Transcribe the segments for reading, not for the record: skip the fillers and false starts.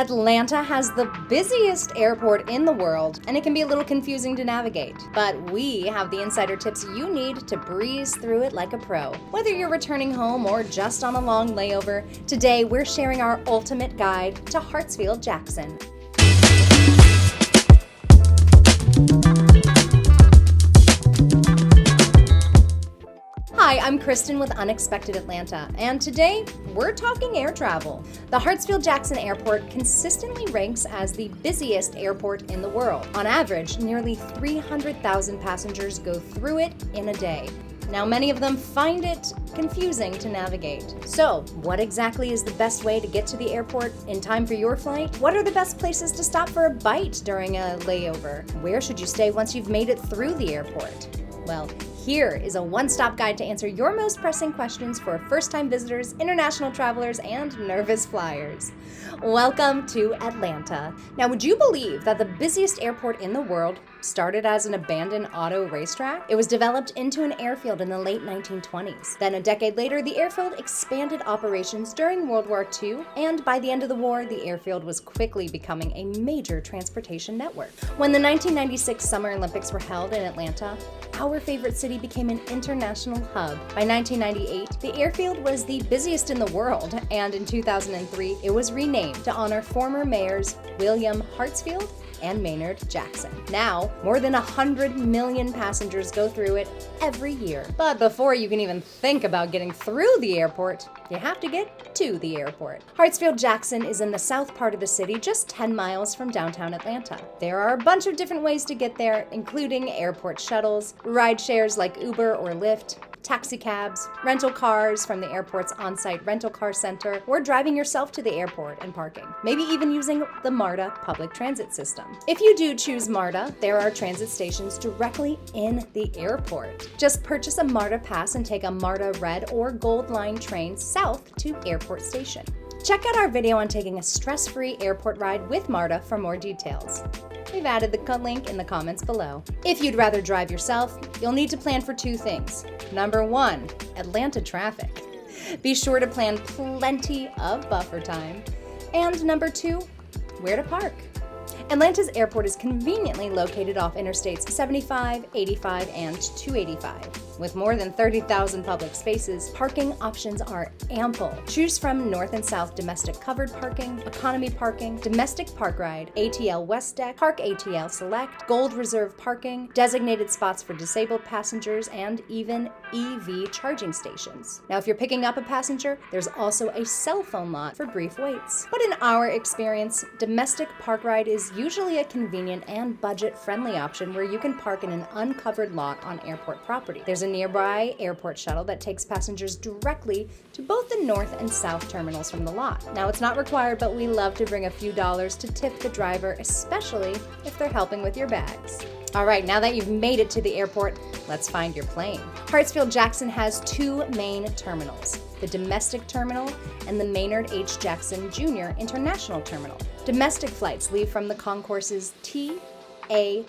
Atlanta has the busiest airport in the world, and it can be a little confusing to navigate. But we have the insider tips you need to breeze through it like a pro. Whether you're returning home or just on a long layover, today we're sharing our ultimate guide to Hartsfield-Jackson. Hi, I'm Kristen with Unexpected Atlanta, and today we're talking air travel. The Hartsfield-Jackson Airport consistently ranks as the busiest airport in the world. On average, nearly 300,000 passengers go through it in a day. Now, many of them find it confusing to navigate. So, what exactly is the best way to get to the airport in time for your flight? What are the best places to stop for a bite during a layover? Where should you stay once you've made it through the airport? Well, here is a one-stop guide to answer your most pressing questions for first-time visitors, international travelers, and nervous flyers. Welcome to Atlanta. Now, would you believe that the busiest airport in the world started as an abandoned auto racetrack? It was developed into an airfield in the late 1920s. Then a decade later, the airfield expanded operations during World War II, and by the end of the war, the airfield was quickly becoming a major transportation network. When the 1996 Summer Olympics were held in Atlanta, our favorite city became an international hub. By 1998, the airfield was the busiest in the world, and in 2003, it was renamed to honor former mayors William Hartsfield and Maynard Jackson. Now, more than 100 million passengers go through it every year. But before you can even think about getting through the airport, you have to get to the airport. Hartsfield-Jackson is in the south part of the city, just 10 miles from downtown Atlanta. There are a bunch of different ways to get there, including airport shuttles, rideshares like Uber or Lyft, taxi cabs, rental cars from the airport's on-site rental car center, or driving yourself to the airport and parking. Maybe even using the Marta public transit system. If you do choose Marta, there are transit stations directly in the airport. Just purchase a Marta pass and take a Marta Red or Gold Line train south to Airport Station. Check out our video on taking a stress-free airport ride with Marta for more details. We've added the link in the comments below. If you'd rather drive yourself, you'll need to plan for two things. Number one, Atlanta traffic. Be sure to plan plenty of buffer time. And number two, where to park. Atlanta's airport is conveniently located off Interstates 75, 85, and 285. With more than 30,000 public spaces, parking options are ample. Choose from north and south domestic covered parking, economy parking, domestic park ride, ATL West Deck, Park ATL Select, Gold Reserve parking, designated spots for disabled passengers, and even EV charging stations. Now, if you're picking up a passenger, there's also a cell phone lot for brief waits. But in our experience, domestic park ride is usually a convenient and budget-friendly option where you can park in an uncovered lot on airport property. There's a nearby airport shuttle that takes passengers directly to both the north and south terminals from the lot. Now, it's not required, but we love to bring a few dollars to tip the driver, especially if they're helping with your bags. All right, now that you've made it to the airport, let's find your plane. Hartsfield-Jackson has two main terminals, the domestic terminal and the Maynard H. Jackson Jr. International Terminal. Domestic flights leave from the concourses T, A,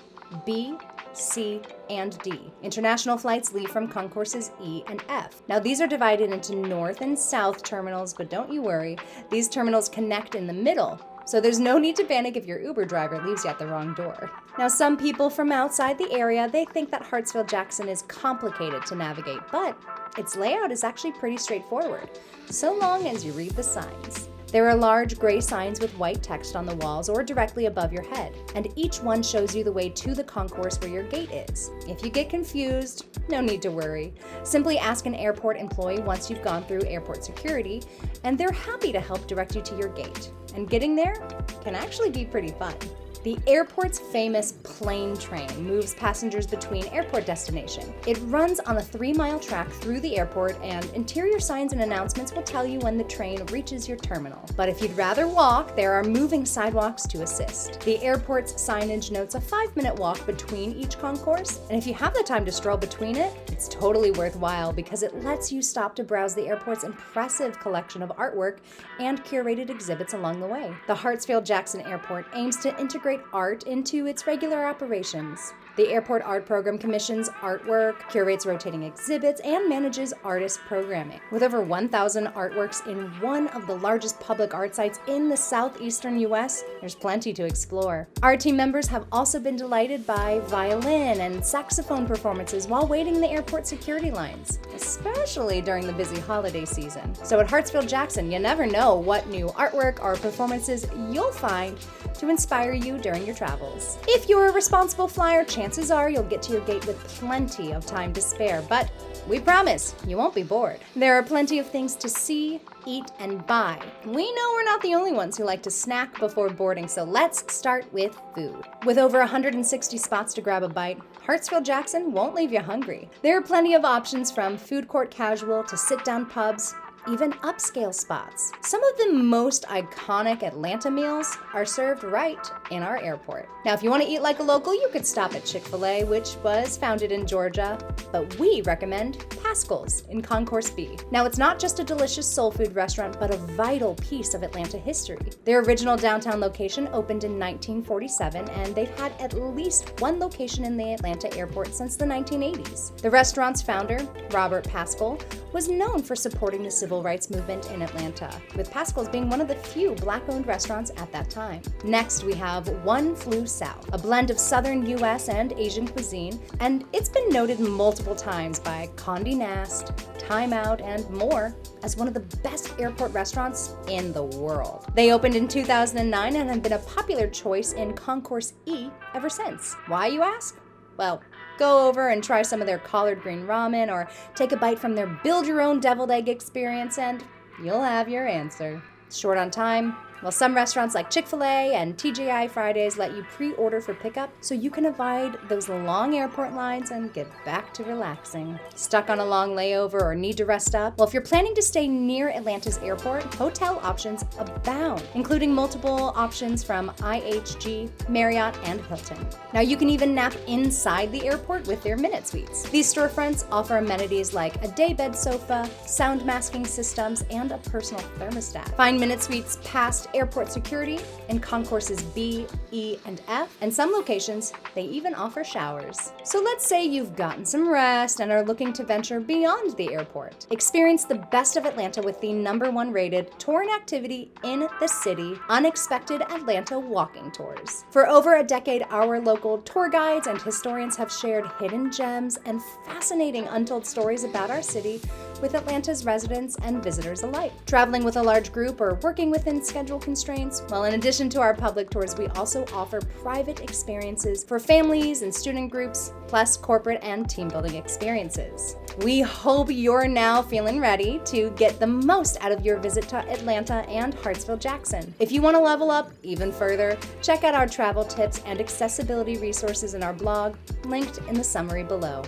B, C, and D. International flights leave from concourses E and F. Now, these are divided into north and south terminals, but don't you worry, these terminals connect in the middle, so there's no need to panic if your Uber driver leaves you at the wrong door. Now, some people from outside the area, they think that Hartsfield-Jackson is complicated to navigate, but its layout is actually pretty straightforward, so long as you read the signs. There are large gray signs with white text on the walls or directly above your head, and each one shows you the way to the concourse where your gate is. If you get confused, no need to worry. Simply ask an airport employee once you've gone through airport security, and they're happy to help direct you to your gate. And getting there can actually be pretty fun. The airport's famous plane train moves passengers between airport destinations. It runs on a 3-mile track through the airport, and interior signs and announcements will tell you when the train reaches your terminal. But if you'd rather walk, there are moving sidewalks to assist. The airport's signage notes a 5-minute walk between each concourse, and if you have the time to stroll between it, it's totally worthwhile because it lets you stop to browse the airport's impressive collection of artwork and curated exhibits along the way. The Hartsfield-Jackson Airport aims to integrate integrate art into its regular operations. The airport art program commissions artwork, curates rotating exhibits, and manages artist programming. With over 1,000 artworks in one of the largest public art sites in the southeastern U.S., there's plenty to explore. Our team members have also been delighted by violin and saxophone performances while waiting in the airport security lines, especially during the busy holiday season. So at Hartsfield-Jackson, you never know what new artwork or performances you'll find to inspire you during your travels. If you're a responsible flyer, chances are you'll get to your gate with plenty of time to spare, but we promise you won't be bored. There are plenty of things to see, eat, and buy. We know we're not the only ones who like to snack before boarding, so let's start with food. With over 160 spots to grab a bite, Hartsfield-Jackson won't leave you hungry. There are plenty of options from food court casual to sit-down pubs, even upscale spots. Some of the most iconic Atlanta meals are served right in our airport. Now, if you want to eat like a local, you could stop at Chick-fil-A, which was founded in Georgia, but we recommend Pascal's in Concourse B. Now, it's not just a delicious soul food restaurant, but a vital piece of Atlanta history. Their original downtown location opened in 1947, and they've had at least one location in the Atlanta airport since the 1980s. The restaurant's founder, Robert Pascal, was known for supporting the civil rights movement in Atlanta, with Pascal's being one of the few Black-owned restaurants at that time. Next, we have One Flew South, a blend of Southern U.S. and Asian cuisine, and it's been noted multiple times by Condé Nast, Time Out, and more as one of the best airport restaurants in the world. They opened in 2009 and have been a popular choice in Concourse E ever since. Why, you ask? Well, go over and try some of their collard green ramen or take a bite from their build-your-own deviled egg experience and you'll have your answer. Short on time? Well, some restaurants like Chick-fil-A and TGI Fridays let you pre-order for pickup so you can avoid those long airport lines and get back to relaxing. Stuck on a long layover or need to rest up? Well, if you're planning to stay near Atlanta's airport, hotel options abound, including multiple options from IHG, Marriott, and Hilton. Now, you can even nap inside the airport with their Minute Suites. These storefronts offer amenities like a daybed sofa, sound masking systems, and a personal thermostat. Find Minute Suites past airport security in concourses B, E, and F, and some locations, they even offer showers. So let's say you've gotten some rest and are looking to venture beyond the airport. Experience the best of Atlanta with the #1 rated touring activity in the city, Unexpected Atlanta Walking Tours. For over a decade, our local tour guides and historians have shared hidden gems and fascinating untold stories about our city with Atlanta's residents and visitors alike. Traveling with a large group or working within schedule constraints, well, in addition to our public tours, we also offer private experiences for families and student groups, plus corporate and team building experiences. We hope you're now feeling ready to get the most out of your visit to Atlanta and Hartsfield-Jackson. If you want to level up even further, check out our travel tips and accessibility resources in our blog, linked in the summary below.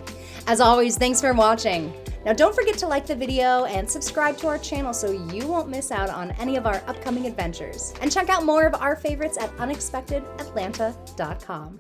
As always, thanks for watching. Now don't forget to like the video and subscribe to our channel so you won't miss out on any of our upcoming adventures. And check out more of our favorites at unexpectedatlanta.com.